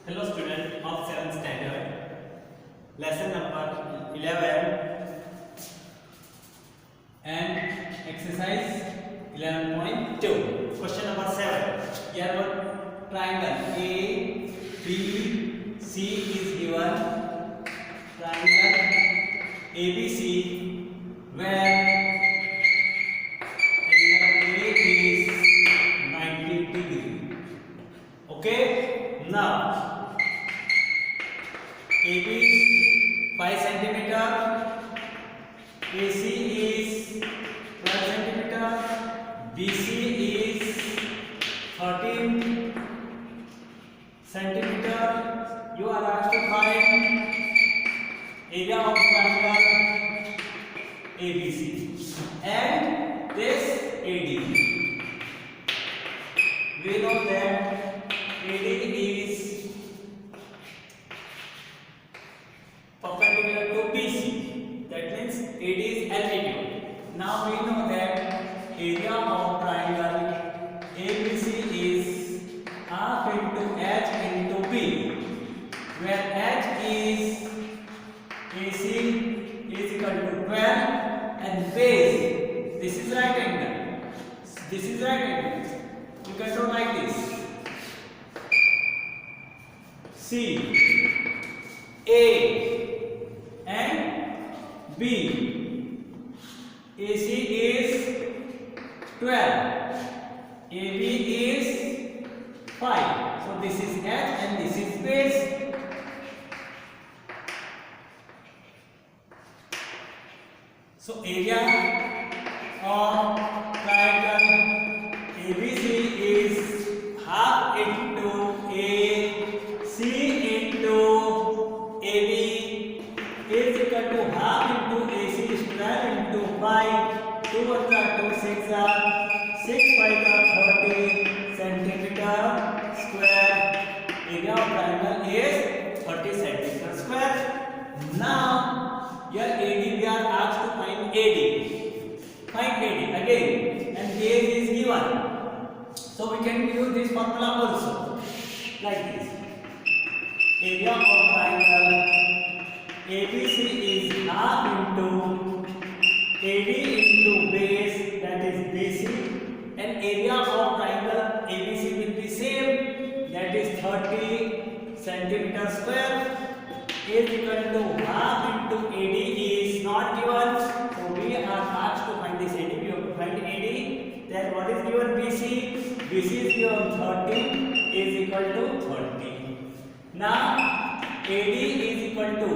Hello student of 7th standard, lesson number 11 and exercise 11.2. Question number 7. Here one triangle A, B, C is given. Triangle ABC where angle A is 90 degree. Okay, now AB is 5 centimeter, AC is 12 centimeter, BC is 13 centimeter. You are asked to find area of triangle ABC and this AD. We know that AD is perpendicular to BC. That means AD is altitude. Now we know that area of triangle ABC is half into H into B, where H is AC is equal to 12 and base. This is right angle. This is right angle. You can draw like this. C, A and B. AC is 12. AB is 5. So this is H and this is base. So area of triangle ABC is half into AC into AB is equal to half into AC is 12 into 5. 2 1 are 2, 6 are 6 5 are 30 centimeter square. Area of triangle is 30 centimeter square. Now here AD we are asked to find AD. Find AD again and base is given. So we can use this formula also like this. Area of triangle ABC is half into AD into base, that is BC, and area of triangle ABC will be same, that is 30 centimeter square, is equal to half into AD is not given, so we are asked to find this AD. We have to find AD. Then what is given BC? BC is given 30 is equal to 30. Now AD is equal to,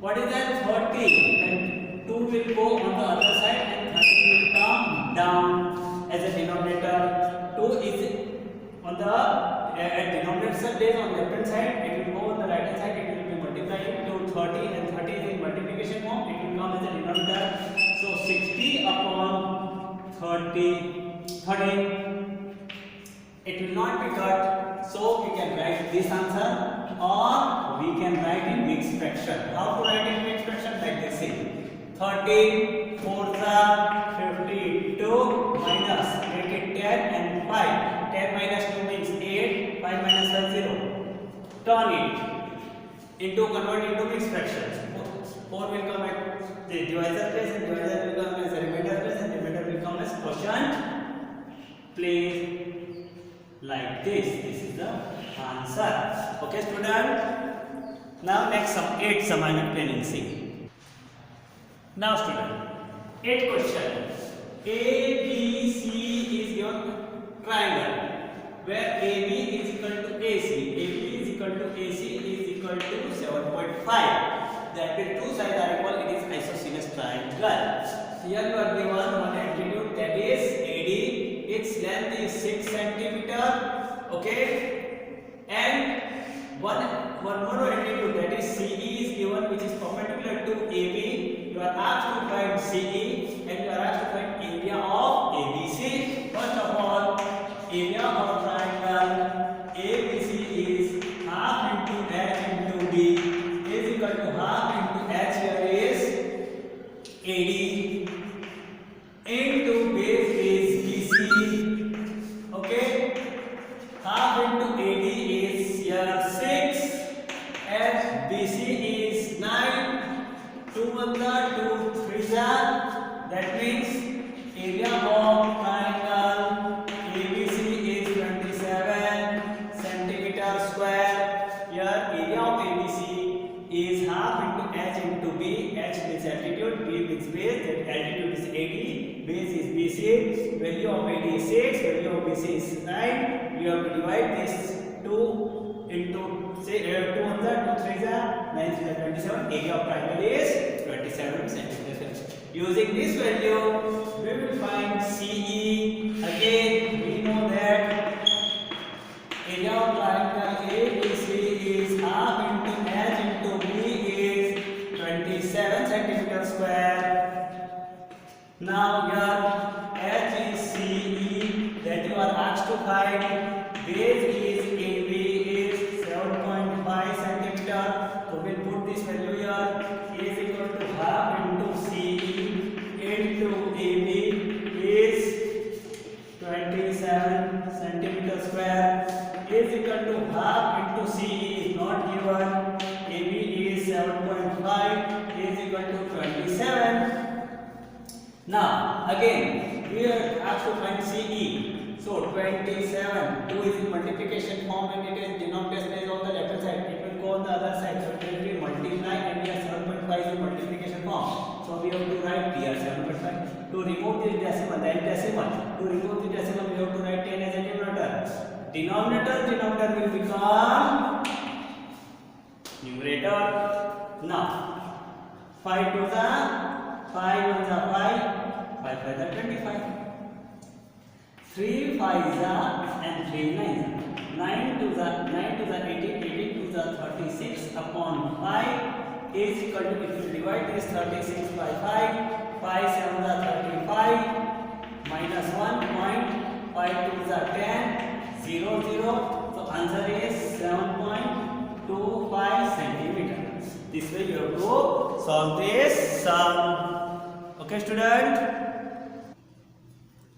what is that? 30, and 2 will go on the other side and 30 will come down as a denominator. 2 is on the denominator side, on the left hand side, it will go on the right hand side, it will be multiplied to 30 and 30 is in multiplication form, it will come as a denominator. So 60 upon 30, it will not be cut, so we can write this answer or we can write in mixed fraction. How to write in mixed fraction? Like this. See, 13 4 are 52 minus, make it 10 and 5. 10 minus 2 means 8, 5 minus 5 0. Turn it into, convert into mixed fractions. 4 will come at the divisor place and divisor will come as a remainder place and remainder will come as quotient place. Like this. This is the answer. Okay, student. Now next sum, 8 sum I am explaining. See. Now student, 8 question. ABC is given triangle where AB is equal to AC. AB is equal to AC is equal to 7.5. That means two sides are equal. It is isosceles triangle. Here you are given one altitude, that is AD. Its length is 6 centimeter. Okay, and one more altitude, that is CE is given, which is perpendicular to AB. You are asked to find CE and you are asked to find area of ABC. First of all, area of triangle ABC is half into H into B is equal to half into H, here is AD, into base is BC. Okay, half into AD is here BC is 9, 2 1 are 2 3 are, that means area of triangle ABC is 27 centimeter square. Here area of ABC is half into h into b. H means altitude, b means base, that altitude is 80, base is BC, value of AD is 6, value of BC is 9. You have to divide this 2 into, say 2 1 are 2 3 are 9 3 are 27. Area of triangle is 27 centimeters. Using this value, we will find CE. Again, we know that area of triangle ABC is half into h into b is 27 centimeter square. Now here h is CE that you are asked to find. Base is AB is 7.5 centimeter. So we'll put this value here. A is equal to half into CE into AB is 27 centimeter square. A is equal to half into CE is not given. AB is 7.5. A is equal to 27. Now again we are asked to find CE. So 27, 2 is in multiplication form and it is denominator is on the left hand side. It will go on the other side. So it will be multiply and here 7.5 is in multiplication form. So we have to write here 7.5. To remove this decimal, then decimal. To remove the decimal, we have to write 10 as a denominator. Denominator will become numerator. Now 5 to the 5 1 are 5, 5 5 are 25. 3 5s are and 3 9s are. 9 to the 18, 18 to the 36 upon 5 is equal to, if you divide this 36 by 5, 5 7 are 35 minus 1 point, 5 to the 10, 0 0. So answer is 7.25 centimeters. This way you have to solve this sum. Okay student?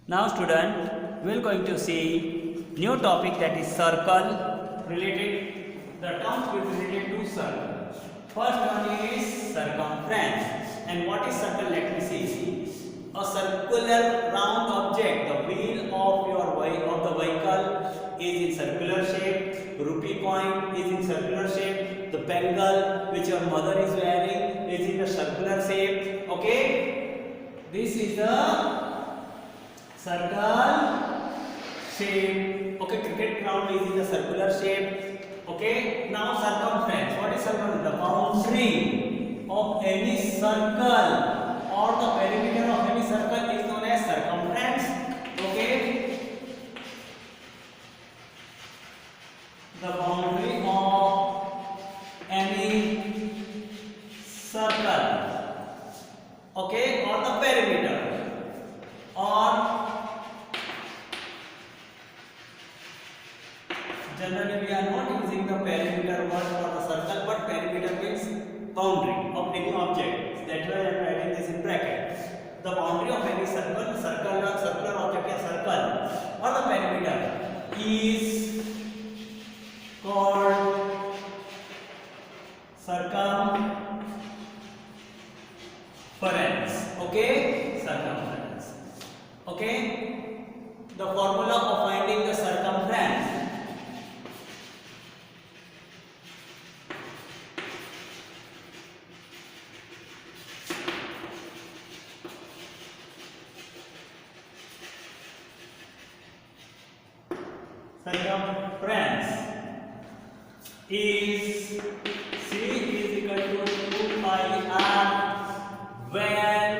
Now student, we are going to see new topic, that is circle related, the terms will be related to circle. First one is circumference. And what is circle? Let me see. A circular round object, the wheel of the vehicle is in circular shape, rupee coin is in circular shape, the bangle which your mother is wearing is in a circular shape. Okay, this is the circle shape. Okay, cricket ground is in a circular shape. Okay, now circumference. What is circumference? The boundary of any circle or the perimeter of any circle is known as circumference. Okay, the boundary of any circle, okay, or the perimeter, or generally we are not using the perimeter word for the circle, but perimeter means boundary of any object. That's why I am writing this in brackets. The boundary of any circle, circular object या circle or the perimeter is called circumference. Okay, circumference. Okay, the formula of finding the circumference. Circumference is C is equal to 2 pi r when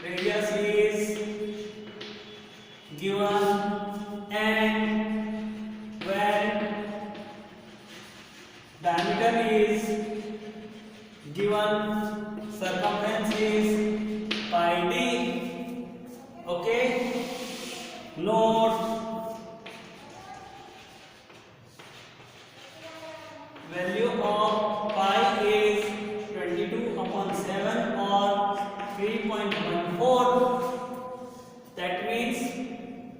radius is given and when diameter is given, circumference is pi d. Okay, note value of pi is 22 upon 7 or 3.14. That means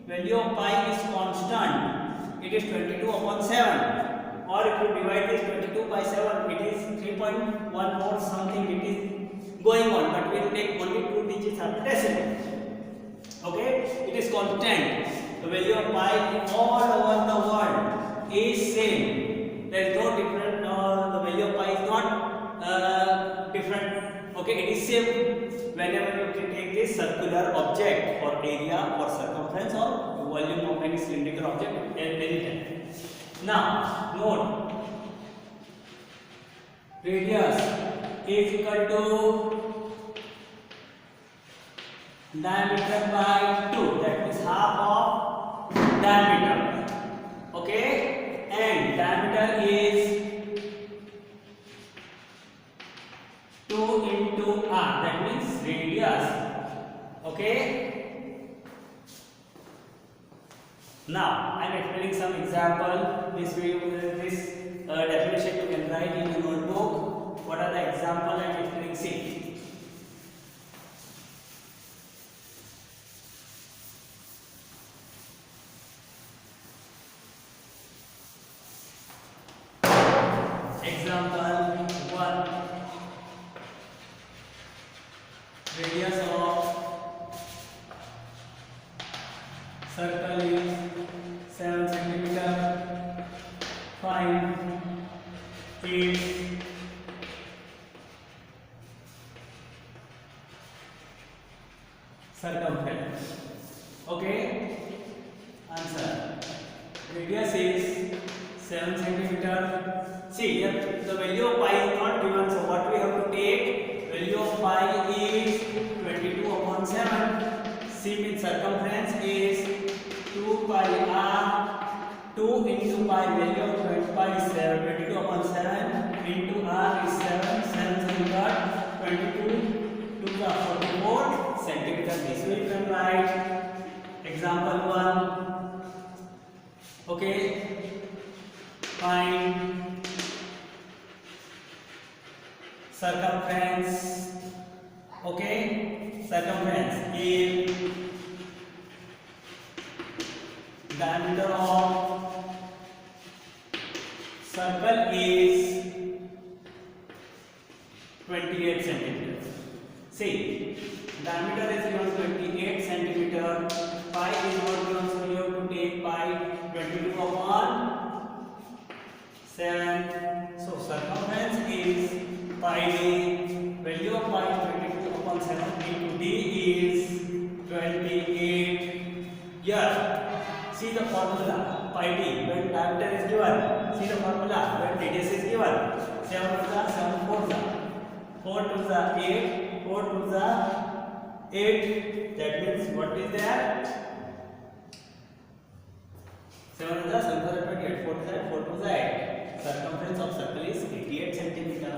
value of pi is constant. it is 22 upon 7. Or if you divide this 22 by 7, it is 3.14 something, it is going on, but we will take only 2 digits after decimal. Okay, it is called 10. The value of pi all over the world is same. There is no different, the value of pi is not different. Okay, it is same whenever you can take this circular object or area or circumference or volume of any cylindrical object anytime. Now note, radius is equal to diameter by 2, that is half of diameter. Okay, and diameter is 2 into r, that means radius. Okay, now I am explaining some example. This definition you can write in your notebook. What are the example I am explaining? See, example 1, radius of circle is 7 centimeter. Find its circumference. Okay, answer, radius is 7 centimeter. See, here the value of pi is not given, so what we have to take? Value of pi is 22 upon 7. C means circumference is 2 pi r. 2 into pi, value of pi is 22 upon 7 into r is 7. 7 centimeter, 22 to the 44 centimeter. This way you can write. Example 1. Okay, find circumference. Okay, circumference is diameter of circle is 28 centimeter. See, diameter is given 28 centimeter. Pi is not given, so you have to take pi 22 upon 7. So circumference is pi d. Value of pi is 22 upon 7 into d is 28. Here, see the formula pi d when diameter is given. See the formula when radius is given. 7 to the 7 4 the 4 to the 8, 4 to the 8. That means what is there? 7 to the 7 to the 28, 4 to the 4 to the 8. Circumference of circle is 88 centimeter.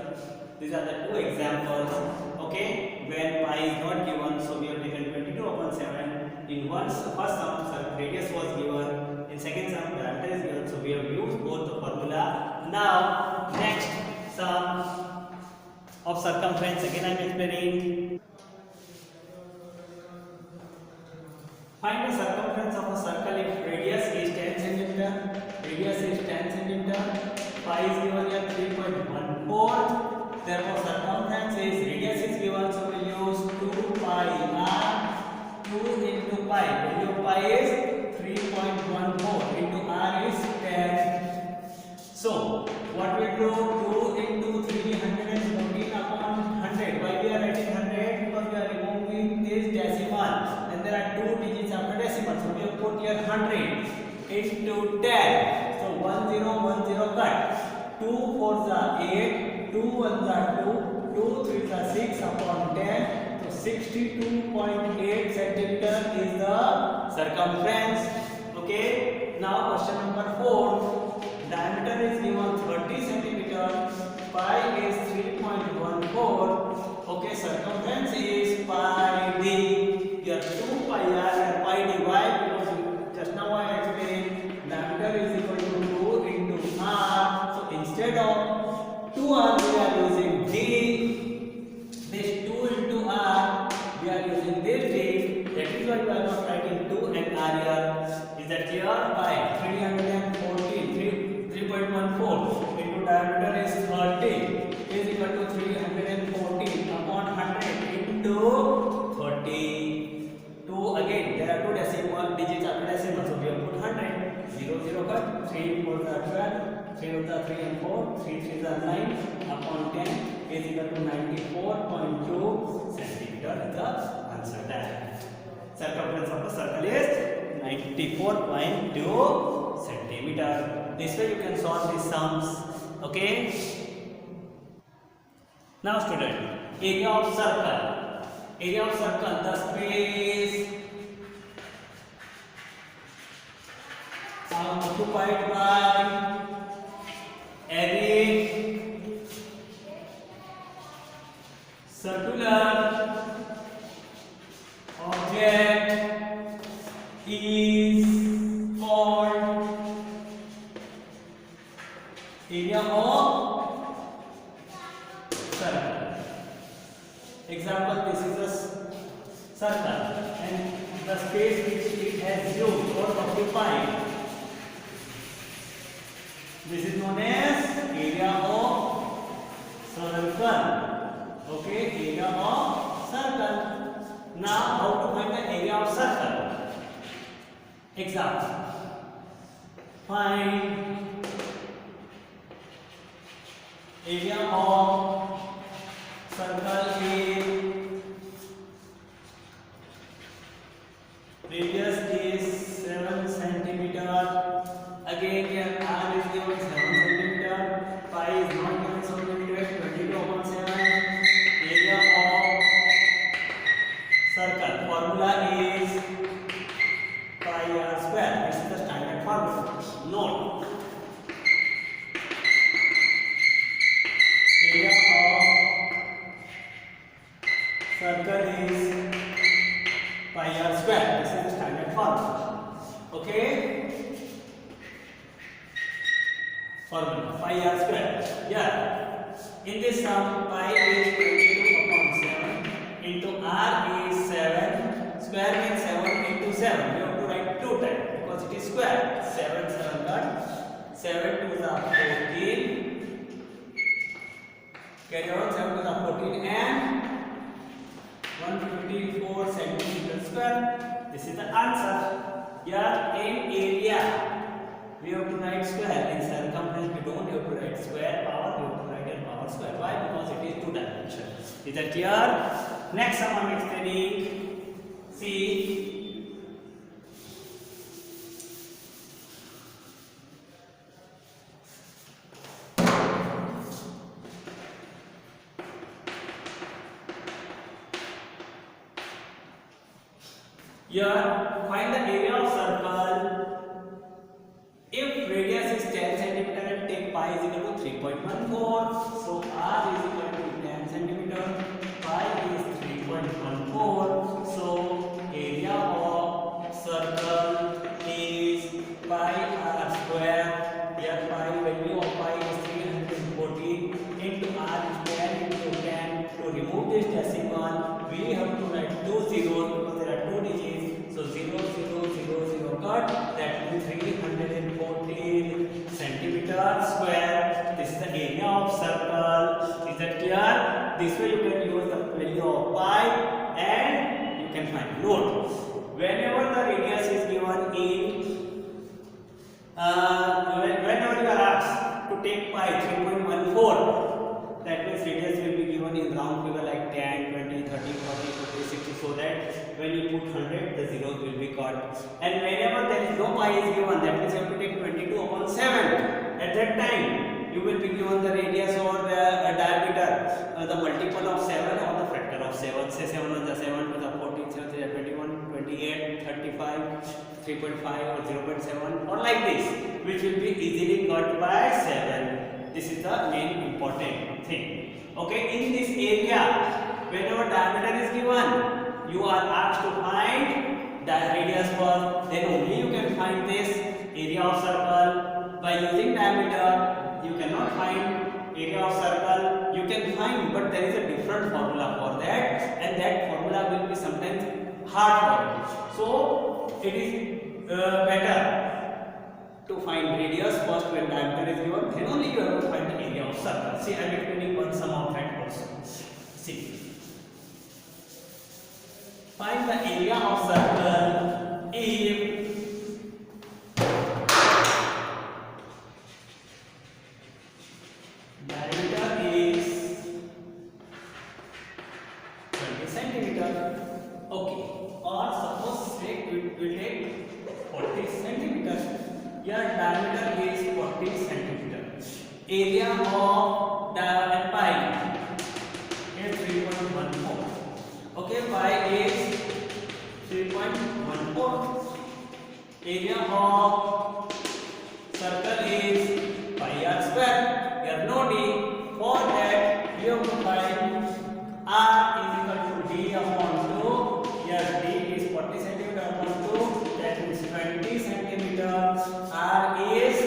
These are the two examples. Okay, when pi is not given, so we have taken 22 upon 7. In first sum, radius was given. In second sum, diameter is given. So we have used both the formula. Now, next sum of circumference. Again, I am explaining. Find the circumference of a circle if radius is 10 centimeter. Radius is 10 centimeter. Pi is given here 3.14. Therefore, circumference is radius is given. So we use 2 pi r. 2 into pi. Value of pi is 3.14 into r is 10. So what we do? 2 into 314 upon 100. Why we are writing 100? Because we are removing this decimal, and there are 2 digits after decimal. So we have put here 100 into 10. So 1010 cut. 2 4s are 8. 2 1s are 2. 2 3s are 6 upon 10. 62.8 centimeter is the circumference. Okay, now question number 4. Diameter is given 30 centimeter. Pi is 3.14. Okay, circumference is pi d. Here 2 pi r and pi d. Why? Because just now I explained diameter is equal to 2 into r. So instead of 2r we are using d. This 2 into r we are using this d. That is why we are not writing 2 and r here. Is that clear? By 314 into diameter is 30 is equal to 314 upon 100 into 30. Again there are two decimal digits after decimal, so we have put 100. 0 cut, 3 4 are 12, 3 with the 3 and 4, 3 3 are 9 upon 10 is equal to 94.2 centimeter is the answer there. Circumference of the circle is 94.2 centimeter. This way you can solve these sums. Okay. Now student, area of circle. Area of circle, the space occupied by any circular object is called area of circle. Example, this is a circle and the space which it has used or occupied, this is known as area of circle. Okay, area of circle. Now how to find the area of circle? Example, find area of circle is radius is 7 centimeter. Again here r is given 7 centimeter, pi is not given, so we will do 22/7. Area of circle formula is pi r square. This is the standard formula. Note, area of circle is pi r square. This is the standard formula. Okay. Formula pi r square. Yeah. In this sum, pi is 22/7 into r is 7. Square means 7 into 7. We have to write 2 times because it is square. 7 cut. 7 to the 14. Carry on 7 to the 14 and 154 centimeter square. This is the answer. Here in area we have to write square. In circumference we don't have to write square power. We have to write a power square. Why? Because it is 2 dimension. Is that clear? Next sum I am explaining. See. Here, find the area of circle. If radius is 10 cm and take pi is equal to 3.14, so r is equal to 10 cm, pi is 3.14. So area of circle is pi r square. Here pi value of pi is 314 into r is 10 into 10. To remove this decimal, we have to write 2 zeros because there are 2 digits. So 0 0 0 0 cut, that means 314 centimeter square. This is the area of circle. Is that clear? This way you can use the value of pi and you can find. Note, whenever the radius is given in whenever you are asked to take pi 3.14, that means radius will be given in round figure like 10, 20, 30, 40, 50, 60, so that when you put 100, the zeros will be cut. And whenever there is no pi is given, that means you have to take 22/7. At that time, you will be given the radius or the diameter, the multiple of 7 or the factor of 7. Say 7 1 is 7, 2 is 14, 7 3 is 21, 28, 35, 3.5 or 0.7 or like this, which will be easily cut by 7. This is the main important thing. Okay, in this area, whenever diameter is given, you are asked to find the radius first, then only you can find this area of circle. By using diameter, you cannot find area of circle. You can find, but there is a different formula for that, and that formula will be sometimes hard for you. So it is better circle diameter is given, then only you have to find the area of circle. See, I am explaining one sum of that also. See, find the area of circle if diameter is 20 centimeter. Okay, or suppose say we will take 40 centimeter. Your diameter is 40 centimeter. Area of the pipe is 3.14. Okay, pi is 3.14. Area of circle is pi r square. Here no d. For that you have to find r is equal to d upon 2. Here d is 40 centimeter upon 2. That is 20 centimeter. R is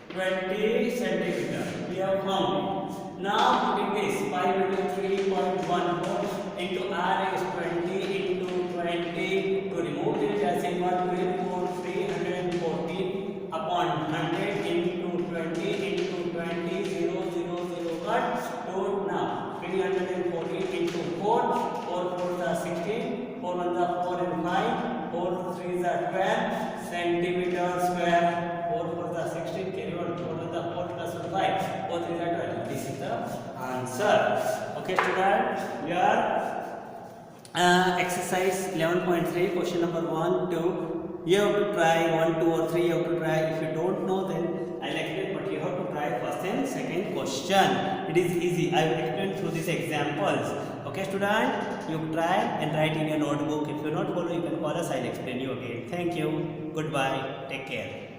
20 centimeter. We have found. Now putting this pi into 3.14 into r is 20 into 20. To remove this decimal, we will put 314 upon 100 into 20 into 20 0 0 0. But do now 314 into 4. 4 4s are 16. 4 1s are 4 and 5. 4 3s are 12 centimeter square. 4 4s are 16. Carry on. 4 1s are 4 plus 1 5. 4 3s are 12. This is the answer. Okay, student. We are exercise 11.3, question number 1, 2. You have to try 1, 2 or 3. You have to try. If you don't know, then I'll explain. But you have to try first and second question. It is easy. I will explain through these examples. Okay, student. You try and write in your notebook. If you not follow, you can call us. I'll explain you again. Thank you. Goodbye. Take care.